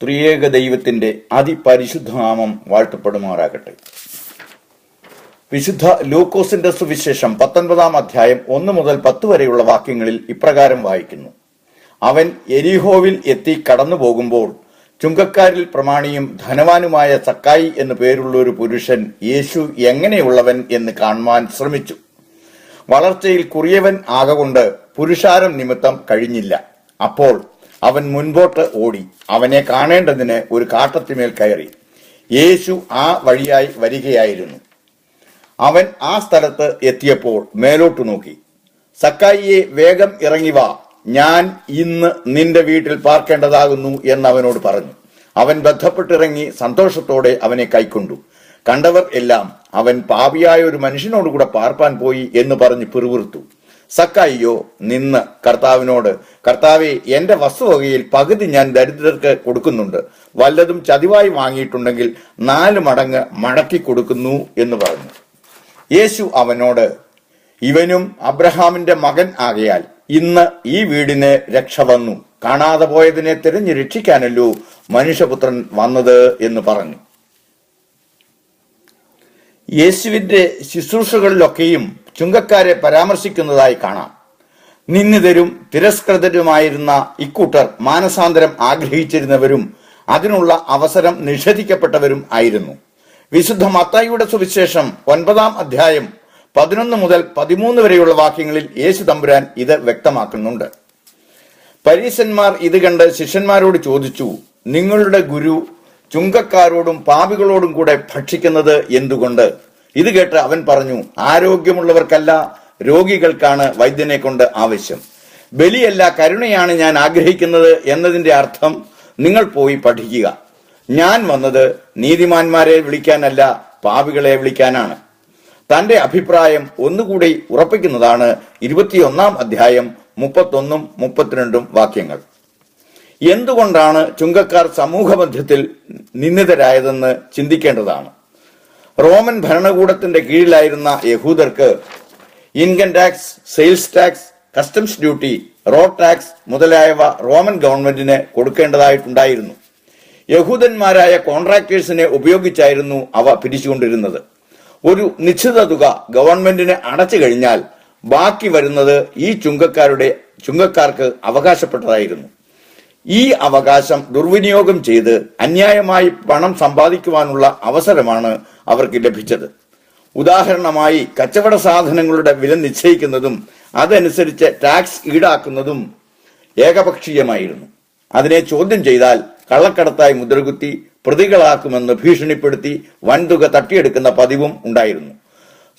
ത്രിയേക ദൈവത്തിന്റെ അതിപരിശുദ്ധനാമം വാഴ്ത്തപ്പെടുമാറാകട്ടെ. വിശുദ്ധ ലൂക്കോസിന്റെ സുവിശേഷം 19-ാം അധ്യായം 1 മുതൽ 10 വരെയുള്ള വാക്യങ്ങളിൽ ഇപ്രകാരം വായിക്കുന്നു. അവൻ യെരിഹോവിൽ എത്തി കടന്നു പോകുമ്പോൾ ചുങ്കക്കാരിൽ പ്രമാണിയും ധനവാനുമായ സക്കായി എന്നു പേരുള്ള ഒരു പുരുഷൻ യേശു എങ്ങനെയുള്ളവൻ എന്ന് കാണുവാൻ ശ്രമിച്ചു. വളർച്ചയിൽ കുറിയവൻ ആകൊണ്ട് പുരുഷാരം നിമിത്തം കഴിഞ്ഞില്ല. അപ്പോൾ അവൻ മുൻപോട്ട് ഓടി അവനെ കാണേണ്ടതിന് ഒരു കാട്ടത്തിമേൽ കയറി. യേശു ആ വഴിയായി വരികയായിരുന്നു. അവൻ ആ സ്ഥലത്ത് എത്തിയപ്പോൾ മേലോട്ടു നോക്കി, സക്കായിയെ, വേഗം ഇറങ്ങി വാ, ഞാൻ ഇന്ന് നിന്റെ വീട്ടിൽ പാർക്കേണ്ടതാകുന്നു എന്നവനോട് പറഞ്ഞു. അവൻ ബന്ധപ്പെട്ടിറങ്ങി സന്തോഷത്തോടെ അവനെ കൈക്കൊണ്ടു. കണ്ടവർ എല്ലാം അവൻ പാപിയായ ഒരു മനുഷ്യനോടുകൂടെ പാർപ്പാൻ പോയി എന്ന് പറഞ്ഞ് പിറുപിറുത്തു. സക്കായിയോ നിന്ന് കർത്താവിനോട്, കർത്താവേ, എന്റെ വസ്തുവകയിൽ പകുതി ഞാൻ ദരിദ്രർക്ക് കൊടുക്കുന്നുണ്ട്. വല്ലതും ചതിവായി വാങ്ങിയിട്ടുണ്ടെങ്കിൽ 4 മടങ്ങ് മടക്കി കൊടുക്കുന്നു എന്ന് പറഞ്ഞു. യേശു അവനോട്, ഇവനും അബ്രഹാമിന്റെ മകൻ ആകയാൽ ഇന്ന് ഈ വീടിന് രക്ഷ വന്നു. കാണാതെ പോയതിനെ തിരഞ്ഞു രക്ഷിക്കാനല്ലോ മനുഷ്യപുത്രൻ വന്നത് എന്ന് പറഞ്ഞു. യേശുവിന്റെ ശുശ്രൂഷകളിലൊക്കെയും ചുങ്കക്കാരെ പരാമർശിക്കുന്നതായി കാണാം. നിന്ദിതരും തിരസ്കൃതരുമായിരുന്ന ഇക്കൂട്ടർ മാനസാന്തരം ആഗ്രഹിച്ചിരുന്നവരും അതിനുള്ള അവസരം നിഷേധിക്കപ്പെട്ടവരും ആയിരുന്നു. വിശുദ്ധ മത്തായിയുടെ സുവിശേഷം 9-ാം അധ്യായം 11 മുതൽ 13 വരെയുള്ള വാക്യങ്ങളിൽ യേശു തമ്പുരാൻ ഇത് വ്യക്തമാക്കുന്നുണ്ട്. പരീശന്മാർ ഇത് കണ്ട് ശിഷ്യന്മാരോട് ചോദിച്ചു, നിങ്ങളുടെ ഗുരു ചുങ്കക്കാരോടും പാപികളോടും കൂടെ ഭക്ഷിക്കുന്നത് എന്തുകൊണ്ട്? ഇത് കേട്ട് അവൻ പറഞ്ഞു, ആരോഗ്യമുള്ളവർക്കല്ല, രോഗികൾക്കാണ് വൈദ്യനെ കൊണ്ട് ആവശ്യം. ബലിയല്ല, കരുണയാണ് ഞാൻ ആഗ്രഹിക്കുന്നത് എന്നതിന്റെ അർത്ഥം നിങ്ങൾ പോയി പഠിക്കുക. ഞാൻ വന്നത് നീതിമാന്മാരെ വിളിക്കാനല്ല, പാപികളെ വിളിക്കാനാണ്. തന്റെ അഭിപ്രായം ഒന്നുകൂടി ഉറപ്പിക്കുന്നതാണ് 21-ാം അധ്യായം 31, 32 വാക്യങ്ങൾ. എന്തുകൊണ്ടാണ് ചുങ്കക്കാർ സമൂഹമധ്യത്തിൽ നിന്ദിതരായതെന്ന് ചിന്തിക്കേണ്ടതാണ്. റോമൻ ഭരണകൂടത്തിന്റെ കീഴിലായിരുന്ന യഹൂദർക്ക് income tax, sales tax, customs duty, road tax മുതലായവ റോമൻ ഗവൺമെന്റിന് കൊടുക്കേണ്ടതായിട്ടുണ്ടായിരുന്നു. യഹൂദന്മാരായ കോൺട്രാക്ടേഴ്സിനെ ഉപയോഗിച്ചായിരുന്നു അവ പിരിച്ചുകൊണ്ടിരുന്നത്. ഒരു നിശ്ചിത തുക ഗവൺമെന്റിന് അടച്ചു കഴിഞ്ഞാൽ ബാക്കി വരുന്നത് ഈ ചുങ്കക്കാർക്ക് അവകാശപ്പെട്ടതായിരുന്നു. ഈ അവകാശം ദുർവിനിയോഗം ചെയ്ത് അന്യായമായി പണം സമ്പാദിക്കുവാനുള്ള അവസരമാണ് അവർക്ക് ലഭിച്ചത്. ഉദാഹരണമായി, കച്ചവട സാധനങ്ങളുടെ വില നിശ്ചയിക്കുന്നതും അതനുസരിച്ച് ടാക്സ് ഈടാക്കുന്നതും ഏകപക്ഷീയമായിരുന്നു. അതിനെ ചോദ്യം ചെയ്താൽ കള്ളക്കടത്തായി മുദ്രകുത്തി പ്രതികളാക്കുമെന്ന് ഭീഷണിപ്പെടുത്തി വൻതുക തട്ടിയെടുക്കുന്ന പതിവും ഉണ്ടായിരുന്നു.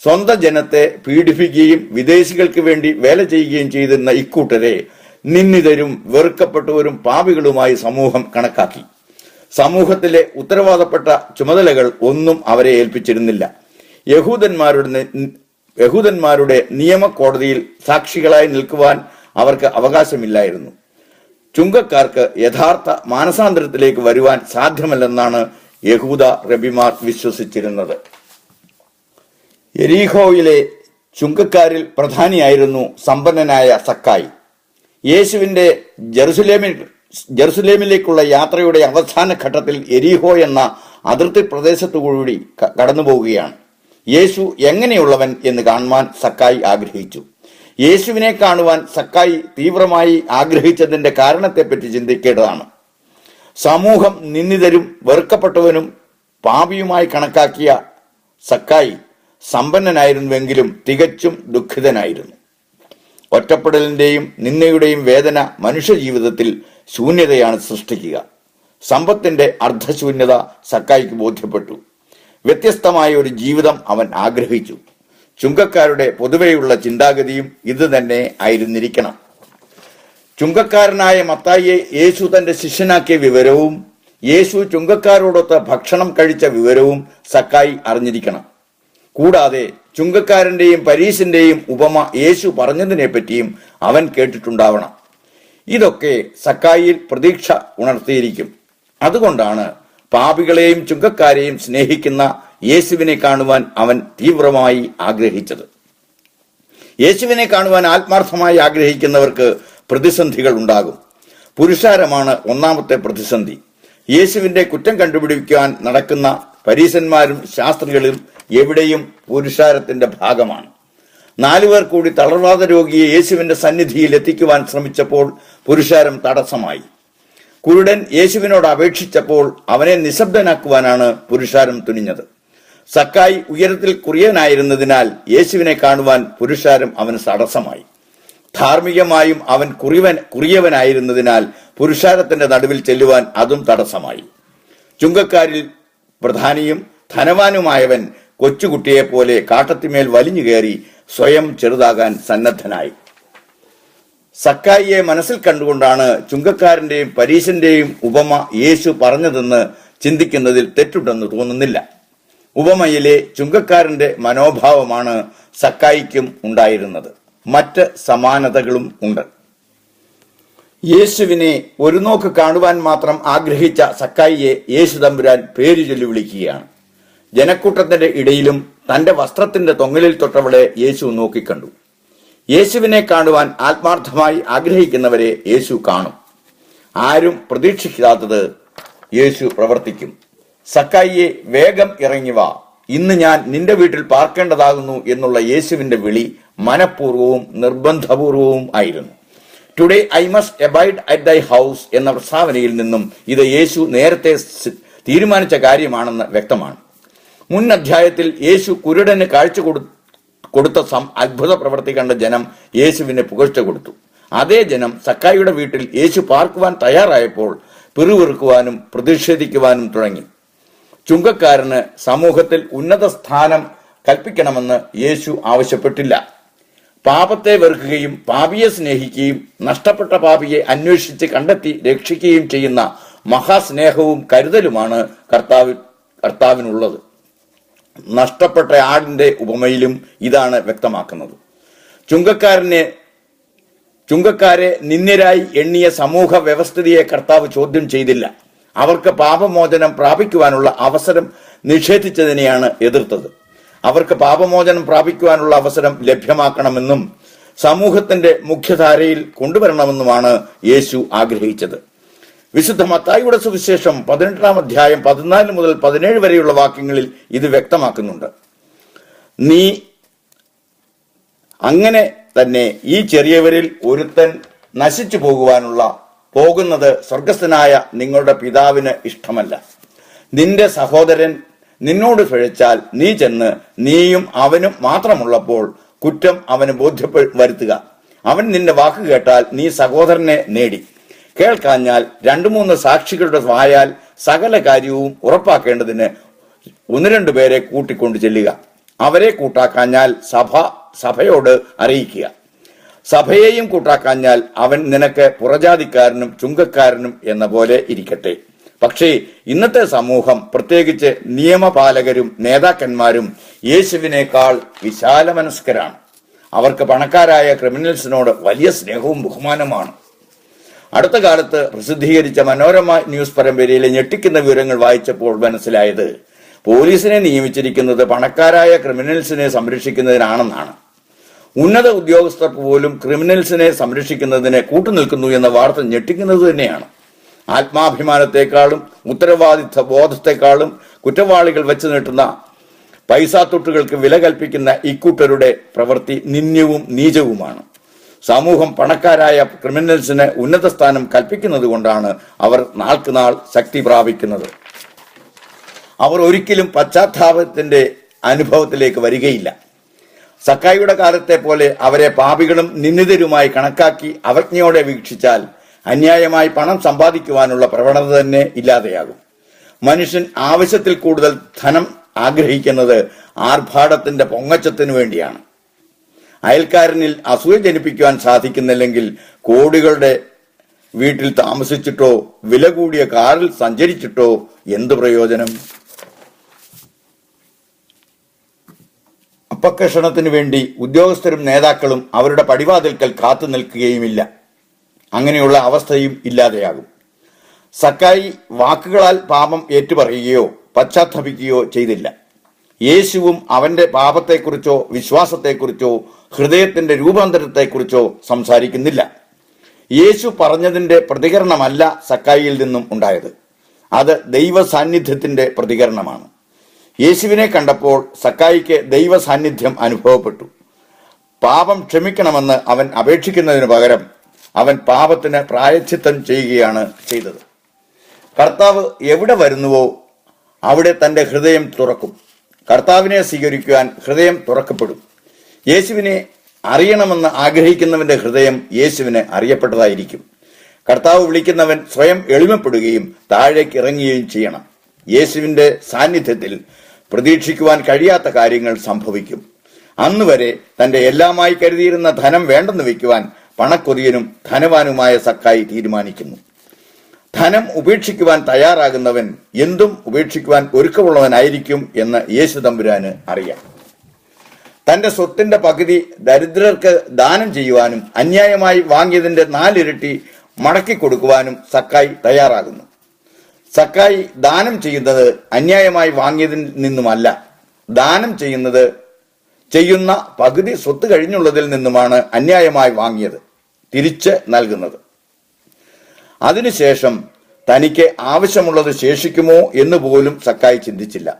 സ്വന്തം ജനത്തെ പീഡിപ്പിക്കുകയും വിദേശികൾക്ക് വേണ്ടി വേല ചെയ്യുകയും ചെയ്തിരുന്ന ഇക്കൂട്ടരെ നിന്ദിതരും വെറുക്കപ്പെട്ടവരും പാപികളുമായി സമൂഹം കണക്കാക്കി. സമൂഹത്തിലെ ഉത്തരവാദപ്പെട്ട ചുമതലകൾ ഒന്നും അവരെ ഏൽപ്പിച്ചിരുന്നില്ല. യഹൂദന്മാരുടെ നിയമ-കോടതിയിൽ സാക്ഷികളായി നിൽക്കുവാൻ അവർക്ക് അവകാശമില്ലായിരുന്നു. ചുങ്കക്കാർക്ക് യഥാർത്ഥ മാനസാന്തരത്തിലേക്ക് വരുവാൻ സാധ്യമല്ലെന്നാണ് യഹൂദ റബിമാർ വിശ്വസിച്ചിരുന്നത്. യെരിഹോയിലെ ചുങ്കക്കാരിൽ പ്രധാനിയായിരുന്നു സമ്പന്നനായ സക്കായി. യേശുവിന്റെ ജെറുസലേമിലേക്കുള്ള യാത്രയുടെ അവസാന ഘട്ടത്തിൽ യെരിഹോ എന്ന അതിർത്തി പ്രദേശത്തുകൂടി കടന്നു പോവുകയാണ്. യേശു എങ്ങനെയുള്ളവൻ എന്ന് കാണുവാൻ സക്കായി ആഗ്രഹിച്ചു. യേശുവിനെ കാണുവാൻ സക്കായി തീവ്രമായി ആഗ്രഹിച്ചതിന്റെ കാരണത്തെപ്പറ്റി ചിന്തിക്കേണ്ടതാണ്. സമൂഹം നിന്ദിതരും വെറുക്കപ്പെട്ടവനും പാപിയുമായി കണക്കാക്കിയ സക്കായി സമ്പന്നനായിരുന്നുവെങ്കിലും തികച്ചും ദുഃഖിതനായിരുന്നു. ഒറ്റപ്പെടലിന്റെയും നിന്ദയുടെയും വേദന മനുഷ്യജീവിതത്തിൽ ശൂന്യതയാണ് സൃഷ്ടിക്കുക. സമ്പത്തിന്റെ അർദ്ധശൂന്യത സക്കായിക്ക് ബോധ്യപ്പെട്ടു. വ്യത്യസ്തമായ ഒരു ജീവിതം അവൻ ആഗ്രഹിച്ചു. ചുങ്കക്കാരുടെ പൊതുവെയുള്ള ചിന്താഗതിയും ഇത് തന്നെ ആയിരുന്നിരിക്കണം. ചുങ്കക്കാരനായ മത്തായിയെ യേശു തന്റെ ശിഷ്യനാക്കിയ വിവരവും യേശു ചുങ്കക്കാരോടൊത്ത് ഭക്ഷണം കഴിച്ച വിവരവും സക്കായി അറിഞ്ഞിരിക്കണം. കൂടാതെ ചുങ്കക്കാരന്റെയും പരീശന്റെയും ഉപമ യേശു പറഞ്ഞതിനെ പറ്റിയും അവൻ കേട്ടിട്ടുണ്ടാവണം. ഇതൊക്കെ സക്കായിയിൽ പ്രതീക്ഷ ഉണർത്തിയിരിക്കും. അതുകൊണ്ടാണ് പാപികളെയും ചുങ്കക്കാരെയും സ്നേഹിക്കുന്ന യേശുവിനെ കാണുവാൻ അവൻ തീവ്രമായി ആഗ്രഹിച്ചത്. യേശുവിനെ കാണുവാൻ ആത്മാർത്ഥമായി ആഗ്രഹിക്കുന്നവർക്ക് പ്രതിസന്ധികൾ ഉണ്ടാകും. പുരുഷാരമാണ് ഒന്നാമത്തെ പ്രതിസന്ധി. യേശുവിന്റെ കുറ്റം കണ്ടുപിടിക്കാൻ നടക്കുന്ന പരീശന്മാരും ശാസ്ത്രികളും എവിടെയും പുരുഷാരത്തിന്റെ ഭാഗമാണ്. 4 പേർ കൂടി തളർവാദ രോഗിയെ യേശുവിന്റെ സന്നിധിയിൽ എത്തിക്കുവാൻ ശ്രമിച്ചപ്പോൾ പുരുഷാരം തടസ്സമായി. കുരുടൻ യേശുവിനോട് അപേക്ഷിച്ചപ്പോൾ അവനെ നിശബ്ദനാക്കുവാനാണ് പുരുഷാരം തുനിഞ്ഞത്. സക്കായി ഉയരത്തിൽ കുറിയനായിരുന്നതിനാൽ യേശുവിനെ കാണുവാൻ പുരുഷാരം അവന് തടസ്സമായി. ധാർമ്മികമായും അവൻ കുറിയവനായിരുന്നതിനാൽ പുരുഷാരത്തിന്റെ നടുവിൽ ചെല്ലുവാൻ അതും തടസ്സമായി. ചുങ്കക്കാരിൽ പ്രധാനിയും ധനവാനുമായവൻ കൊച്ചുകുട്ടിയെപ്പോലെ കാട്ടത്തിമേൽ വലിഞ്ഞു കയറി സ്വയം ചെറുതാകാൻ സന്നദ്ധനായി. സക്കായിയെ മനസ്സിൽ കണ്ടുകൊണ്ടാണ് ചുങ്കക്കാരന്റെയും പരീശന്റെയും ഉപമ യേശു പറഞ്ഞതെന്ന് ചിന്തിക്കുന്നതിൽ തെറ്റുണ്ടെന്ന് തോന്നുന്നില്ല. ഉപമയിലെ ചുങ്കക്കാരന്റെ മനോഭാവമാണ് സക്കായിക്കും ഉണ്ടായിരുന്നത്. മറ്റ് സമാനതകളും ഉണ്ട്. യേശുവിനെ ഒരു നോക്ക് കാണുവാൻ മാത്രം ആഗ്രഹിച്ച സക്കായിയെ യേശു തമ്പുരാൻ പേര് ചൊല്ലി വിളിക്കുകയാണ്. ജനക്കൂട്ടത്തിന്റെ ഇടയിലും തന്റെ വസ്ത്രത്തിന്റെ തൊങ്ങലിൽ തൊട്ടവളെ യേശു നോക്കിക്കണ്ടു. യേശുവിനെ കാണുവാൻ ആത്മാർത്ഥമായി ആഗ്രഹിക്കുന്നവരെ യേശു കാണും. ആരും പ്രതീക്ഷിക്കാത്തത് യേശു പ്രവർത്തിക്കും. സക്കായിയെ, വേഗം ഇറങ്ങി വാ, ഇന്ന് ഞാൻ നിന്റെ വീട്ടിൽ പാർക്കേണ്ടതാകുന്നു എന്നുള്ള യേശുവിന്റെ വിളി മനഃപൂർവവും നിർബന്ധപൂർവവും ആയിരുന്നു. Today I must abide at ദൈ ഹൗസ് എന്ന പ്രസ്താവനയിൽ നിന്നും ഇത് യേശു നേരത്തെ തീരുമാനിച്ച കാര്യമാണെന്ന് വ്യക്തമാണ്. മുൻ അധ്യായത്തിൽ യേശു കുരുടന് കാഴ്ച കൊടുത്ത അത്ഭുത പ്രവൃത്തി കണ്ട ജനം യേശുവിന് പുകഴ്ച കൊടുത്തു. അതേ ജനം സക്കായിയുടെ വീട്ടിൽ യേശു പാർക്കുവാൻ തയ്യാറായപ്പോൾ പിറുവിറുക്കുവാനും പ്രതിഷേധിക്കുവാനും തുടങ്ങി. ചുങ്കക്കാരന് സമൂഹത്തിൽ ഉന്നത സ്ഥാനം കൽപ്പിക്കണമെന്ന് യേശു ആവശ്യപ്പെട്ടില്ല. പാപത്തെ വെറുക്കുകയും പാപിയെ സ്നേഹിക്കുകയും നഷ്ടപ്പെട്ട പാപിയെ അന്വേഷിച്ച് കണ്ടെത്തി രക്ഷിക്കുകയും ചെയ്യുന്ന മഹാസ്നേഹവും കരുതലുമാണ് കർത്താവിനുള്ളത്. നഷ്ടപ്പെട്ട ആടിന്റെ ഉപമയിലും ഇതാണ് വ്യക്തമാക്കുന്നത്. ചുങ്കക്കാരെ നിന്ദ്യരായി എണ്ണിയ സമൂഹ വ്യവസ്ഥിതിയെ കർത്താവ് ചോദ്യം ചെയ്തില്ല. അവർക്ക് പാപമോചനം പ്രാപിക്കുവാനുള്ള അവസരം നിഷേധിച്ചതിനെയാണ് എതിർത്തത്. അവർക്ക് പാപമോചനം പ്രാപിക്കുവാനുള്ള അവസരം ലഭ്യമാക്കണമെന്നും സമൂഹത്തിന്റെ മുഖ്യധാരയിൽ കൊണ്ടുവരണമെന്നുമാണ് യേശു ആഗ്രഹിച്ചത്. വിശുദ്ധ മത്തായിയുടെ സുവിശേഷം 18-ാം അധ്യായം 14 മുതൽ 17 വരെയുള്ള വാക്യങ്ങളിൽ ഇത് വ്യക്തമാക്കുന്നുണ്ട്. നീ അങ്ങനെ തന്നെ ഈ ചെറിയവരിൽ ഒരുത്തൻ നശിച്ചു പോകുന്നത് സ്വർഗസ്ഥനായ നിങ്ങളുടെ പിതാവിന് ഇഷ്ടമല്ല. നിന്റെ സഹോദരൻ നിന്നോട് പിഴച്ചാൽ നീ ചെന്ന് നീയും അവനും മാത്രമുള്ളപ്പോൾ കുറ്റം അവന് വരുത്തുക. അവൻ നിന്റെ വാക്ക് കേട്ടാൽ നീ സഹോദരനെ നേടി. കേൾക്കാഞ്ഞാൽ 2-3 സാക്ഷികളുടെ വായാൽ സകല കാര്യവും ഉറപ്പാക്കേണ്ടതിന് 1-2 പേരെ കൂട്ടിക്കൊണ്ടു ചെല്ലുക. അവരെ കൂട്ടാക്കാഞ്ഞാൽ സഭയോട് അറിയിക്കുക. സഭയെയും കൂട്ടാക്കാഞ്ഞാൽ അവൻ നിനക്ക് പുറജാതിക്കാരനും ചുങ്കക്കാരനും എന്ന പോലെ ഇരിക്കട്ടെ. പക്ഷേ ഇന്നത്തെ സമൂഹം, പ്രത്യേകിച്ച് നിയമപാലകരും നേതാക്കന്മാരും യേശുവിനേക്കാൾ വിശാലമനസ്കരാണ്. അവർക്ക് പണക്കാരായ ക്രിമിനൽസിനോട് വലിയ സ്നേഹവും ബഹുമാനമാണ്. അടുത്ത കാലത്ത് പ്രസിദ്ധീകരിച്ച മനോരമ ന്യൂസ് പരമ്പരയിലെ ഞെട്ടിക്കുന്ന വിവരങ്ങൾ വായിച്ചപ്പോൾ മനസ്സിലായത് പോലീസിനെ നിയമിച്ചിരിക്കുന്നത് പണക്കാരായ ക്രിമിനൽസിനെ സംരക്ഷിക്കുന്നതിനാണെന്നാണ്. ഉന്നത ഉദ്യോഗസ്ഥർ പോലും ക്രിമിനൽസിനെ സംരക്ഷിക്കുന്നതിന് കൂട്ടുനിൽക്കുന്നു എന്ന വാർത്ത ഞെട്ടിക്കുന്നത് തന്നെയാണ്. ആത്മാഭിമാനത്തെക്കാളും ഉത്തരവാദിത്വ ബോധത്തെക്കാളും കുറ്റവാളികൾ വെച്ച് നീട്ടുന്ന പൈസാത്തൊട്ടുകൾക്ക് വില കൽപ്പിക്കുന്ന ഇക്കൂട്ടരുടെ പ്രവൃത്തി നിന്ദ്യവും നീചവുമാണ്. സമൂഹം പണക്കാരായ ക്രിമിനൽസിന് ഉന്നത സ്ഥാനം കൽപ്പിക്കുന്നത് കൊണ്ടാണ് അവർ നാൾക്കുനാൾ ശക്തി പ്രാപിക്കുന്നത്. അവർ ഒരിക്കലും പശ്ചാത്താപത്തിന്റെ അനുഭവത്തിലേക്ക് വരികയില്ല. സക്കായിയുടെ കാലത്തെ പോലെ അവരെ പാപികളും നിന്ദിതരുമായി കണക്കാക്കി അവജ്ഞയോടെ വീക്ഷിച്ചാൽ അന്യായമായി പണം സമ്പാദിക്കുവാനുള്ള പ്രവണത തന്നെ ഇല്ലാതെയാകും. മനുഷ്യൻ ആവശ്യത്തിൽ കൂടുതൽ ധനം ആഗ്രഹിക്കുന്നത് ആർഭാടത്തിന്റെ പൊങ്ങച്ചത്തിനു വേണ്ടിയാണ്. അയൽക്കാരനിൽ അസൂയ ജനിപ്പിക്കുവാൻ സാധിക്കുന്നില്ലെങ്കിൽ കോടികളുടെ വീട്ടിൽ താമസിച്ചിട്ടോ വില കൂടിയ കാറിൽ സഞ്ചരിച്ചിട്ടോ എന്ത് പ്രയോജനം? അപകർഷണത്തിനു വേണ്ടി ഉദ്യോഗസ്ഥരും നേതാക്കളും അവരുടെ പടിവാതിൽക്കൽ കാത്തു നിൽക്കുകയുമില്ല. അങ്ങനെയുള്ള അവസ്ഥയും ഇല്ലാതെയാകും. സക്കായി വാക്കുകളാൽ പാപം ഏറ്റുപറയുകയോ പശ്ചാത്തപിക്കുകയോ ചെയ്തില്ല. യേശുവും അവന്റെ പാപത്തെക്കുറിച്ചോ വിശ്വാസത്തെക്കുറിച്ചോ ഹൃദയത്തിന്റെ രൂപാന്തരത്തെക്കുറിച്ചോ സംസാരിക്കുന്നില്ല. യേശു പറഞ്ഞതിന്റെ പ്രതികരണമല്ല സക്കായിയിൽ നിന്നും ഉണ്ടായത്. അത് ദൈവ സാന്നിധ്യത്തിന്റെ പ്രതികരണമാണ്. യേശുവിനെ കണ്ടപ്പോൾ സക്കായിക്ക് ദൈവ സാന്നിധ്യം അനുഭവപ്പെട്ടു. പാപം ക്ഷമിക്കണമെന്ന് അവൻ അപേക്ഷിക്കുന്നതിന് പകരം അവൻ പാപത്തിന് പ്രായശ്ചിത്തം ചെയ്യുകയാണ് ചെയ്തത്. കർത്താവ് എവിടെ വരുന്നുവോ അവിടെ തന്റെ ഹൃദയം തുറക്കും. കർത്താവിനെ സ്വീകരിക്കുവാൻ ഹൃദയം തുറക്കപ്പെടും. യേശുവിനെ അറിയണമെന്ന് ആഗ്രഹിക്കുന്നവന്റെ ഹൃദയം യേശുവിന് അറിയപ്പെട്ടതായിരിക്കും. കർത്താവ് വിളിക്കുന്നവൻ സ്വയം എളിമപ്പെടുകയും താഴേക്ക് ഇറങ്ങുകയും ചെയ്യണം. യേശുവിന്റെ സാന്നിധ്യത്തിൽ പ്രതീക്ഷിക്കുവാൻ കഴിയാത്ത കാര്യങ്ങൾ സംഭവിക്കും. അന്നുവരെ തന്റെ എല്ലാമായി കരുതിയിരുന്ന ധനം വേണ്ടെന്ന് വയ്ക്കുവാൻ പണക്കൊതിയനും ധനവാനുമായ സക്കായി തീരുമാനിക്കുന്നു. ധനം ഉപേക്ഷിക്കുവാൻ തയ്യാറാകുന്നവൻ എന്തും ഉപേക്ഷിക്കുവാൻ ഒരുക്കമുള്ളവനായിരിക്കും എന്ന് യേശു തമ്പുരാന് അറിയാം. തന്റെ സ്വത്തിന്റെ പകുതി ദരിദ്രർക്ക് ദാനം ചെയ്യുവാനും അന്യായമായി വാങ്ങിയതിന്റെ 4 ഇരട്ടി മടക്കി കൊടുക്കുവാനും സക്കായി തയ്യാറാകുന്നു. സക്കായി ദാനം ചെയ്യുന്നത് അന്യായമായി വാങ്ങിയതിൽ നിന്നുമല്ല, ദാനം ചെയ്യുന്ന പകുതി സ്വത്ത് കഴിഞ്ഞുള്ളതിൽ നിന്നുമാണ് അന്യായമായി വാങ്ങിയത് തിരിച്ച് നൽകുന്നത്. അതിനുശേഷം തനിക്ക് ആവശ്യമുള്ളത് ശേഷിക്കുമോ എന്ന് പോലും സക്കായി ചിന്തിച്ചില്ല.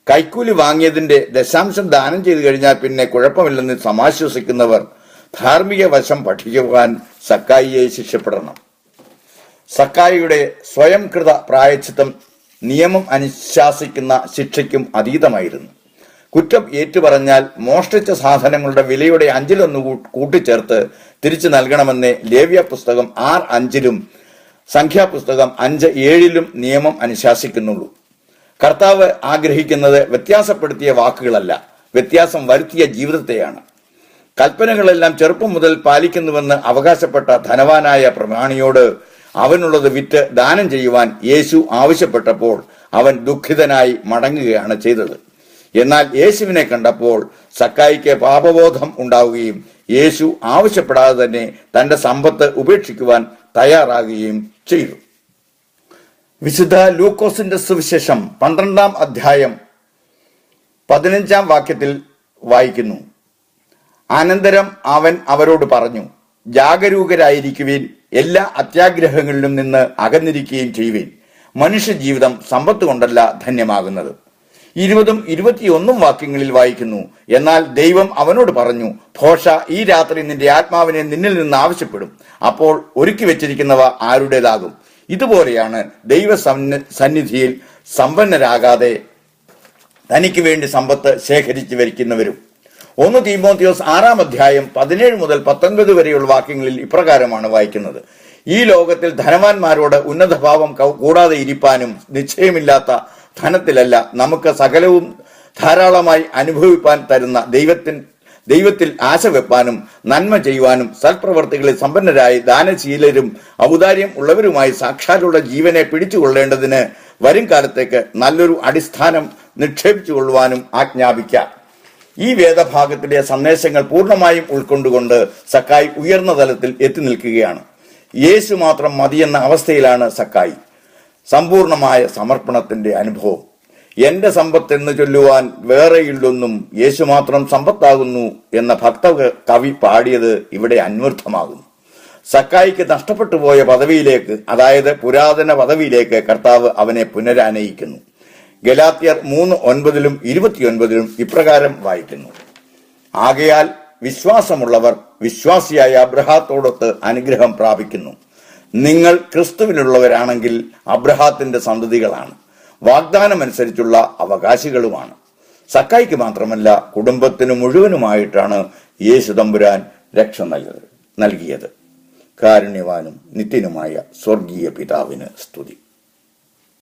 കൈക്കൂലി വാങ്ങിയതിന്റെ ദശാംശം ദാനം ചെയ്തു കഴിഞ്ഞാൽ പിന്നെ കുഴപ്പമില്ലെന്ന് സമാശ്വസിക്കുന്നവർ ധാർമ്മിക വശം പഠിക്കുവാൻ സക്കായിയെ ശിക്ഷപ്പെടണം. സക്കായിയുടെ സ്വയംകൃത പ്രായശ്ചിത്തം നിയമം അനുശാസിക്കുന്ന ശിക്ഷയ്ക്കും അതീതമായിരുന്നു. കുറ്റം ഏറ്റുപറഞ്ഞാൽ മോഷ്ടിച്ച സാധനങ്ങളുടെ വിലയുടെ 1/5 കൂട്ടിച്ചേർത്ത് തിരിച്ചു നൽകണമെന്ന് ലേവ്യ പുസ്തകം 6:5 സംഖ്യാപുസ്തകം 5:7 നിയമം അനുശാസിക്കുന്നുള്ളൂ. കർത്താവ് ആഗ്രഹിക്കുന്നത് വ്യത്യാസപ്പെടുത്തിയ വാക്കുകളല്ല, വ്യത്യാസം വരുത്തിയ ജീവിതത്തെയാണ്. കൽപ്പനകളെല്ലാം ചെറുപ്പം മുതൽ പാലിക്കുന്നുവെന്ന് അവകാശപ്പെട്ട ധനവാനായ പ്രമാണിയോട് അവനുള്ളത് വിറ്റ് ദാനം ചെയ്യുവാൻ യേശു ആവശ്യപ്പെട്ടപ്പോൾ അവൻ ദുഃഖിതനായി മടങ്ങുകയാണ് ചെയ്തത്. എന്നാൽ യേശുവിനെ കണ്ടപ്പോൾ സക്കായിക്ക് പാപബോധം ഉണ്ടാവുകയും യേശു ആവശ്യപ്പെടാതെ തന്നെ തന്റെ സമ്പത്ത് ഉപേക്ഷിക്കുവാൻ തയ്യാറാകുകയും ചെയ്തു. വിശുദ്ധ ലൂക്കോസിന്റെ സുവിശേഷം 12-ാം അധ്യായം 15-ാം വാക്യത്തിൽ വായിക്കുന്നു. അനന്തരം അവൻ അവരോട് പറഞ്ഞു, ജാഗരൂകരായിരിക്കുവിൻ, എല്ലാ അത്യാഗ്രഹങ്ങളിലും നിന്ന് അകന്നിരിക്കുകയും ചെയ്യുവിൻ. മനുഷ്യജീവിതം സമ്പത്ത് കൊണ്ടല്ല ധന്യമാകുന്നത്. 20-ഉം 21-ഉം വാക്യങ്ങളിൽ വായിക്കുന്നു, എന്നാൽ ദൈവം അവനോട് പറഞ്ഞു, ഭോഷ, ഈ രാത്രി നിന്റെ ആത്മാവിനെ നിന്നിൽ നിന്ന് ആവശ്യപ്പെടും. അപ്പോൾ ഒരുക്കി വെച്ചിരിക്കുന്നവ ആരുടേതാകും? ഇതുപോലെയാണ് ദൈവ സന്നിധിയിൽ സമ്പന്നരാകാതെ തനിക്ക് വേണ്ടി സമ്പത്ത് ശേഖരിച്ചു വയ്ക്കുന്നവരും. 1 തീമോഥെയോസ് 6-ാം അധ്യായം 17 മുതൽ 19 വരെയുള്ള വാക്യങ്ങളിൽ ഇപ്രകാരമാണ് വായിക്കുന്നത്. ഈ ലോകത്തിൽ ധനവാന്മാരോട് ഉന്നതഭാവം കൂടാതെ ഇരിപ്പാനും നിശ്ചയമില്ലാത്ത ധനത്തിലല്ല, നമുക്ക് സകലവും ധാരാളമായി അനുഭവിപ്പാൻ തരുന്ന ദൈവത്തിൽ ആശ വെപ്പാനും നന്മ ചെയ്യുവാനും സൽപ്രവർത്തികളിൽ സമ്പന്നരായി ദാനശീലരും ഔദാര്യം ഉള്ളവരുമായി സാക്ഷാലുള്ള ജീവനെ പിടിച്ചുകൊള്ളേണ്ടതിന് വരും കാലത്തേക്ക് നല്ലൊരു അടിസ്ഥാനം നിക്ഷേപിച്ചുകൊള്ളുവാനും ആജ്ഞാപിക്കാം. ഈ വേദഭാഗത്തിലെ സന്ദേശങ്ങൾ പൂർണ്ണമായും ഉൾക്കൊണ്ടുകൊണ്ട് സക്കായി ഉയർന്ന തലത്തിൽ എത്തി നിൽക്കുകയാണ്. യേശു മാത്രം മതിയെന്ന അവസ്ഥയിലാണ് സക്കായി. സമ്പൂർണമായ സമർപ്പണത്തിന്റെ അനുഭവം. എന്റെ സമ്പത്ത് എന്ന് ചൊല്ലുവാൻ വേറെയില്ലൊന്നും, യേശു മാത്രം സമ്പത്താകുന്നു എന്ന ഭക്ത കവി പാടിയത് ഇവിടെ അന്വർത്ഥമാകുന്നു. സക്കായിക്ക് നഷ്ടപ്പെട്ടു പോയ പദവിയിലേക്ക്, അതായത് പുരാതന പദവിയിലേക്ക് കർത്താവ് അവനെ പുനരാനയിക്കുന്നു. ഗലാത്യർ 3:9-ലും 29-ലും ഇപ്രകാരം വായിക്കുന്നു, ആകയാൽ വിശ്വാസമുള്ളവർ വിശ്വാസിയായ അബ്രഹാത്തോടൊത്ത് അനുഗ്രഹം പ്രാപിക്കുന്നു. നിങ്ങൾ ക്രിസ്തുവിനുള്ളവരാണെങ്കിൽ അബ്രഹാത്തിന്റെ സന്തതികളാണ്, വാഗ്ദാനമനുസരിച്ചുള്ള അവകാശികളുമാണ്. സക്കായിക്ക് മാത്രമല്ല, കുടുംബത്തിന് മുഴുവനുമായിട്ടാണ് യേശു തമ്പുരാൻ രക്ഷ നൽകിയത്. കാരുണ്യവാനും നിത്യനുമായ സ്വർഗീയ പിതാവിന് സ്തുതി.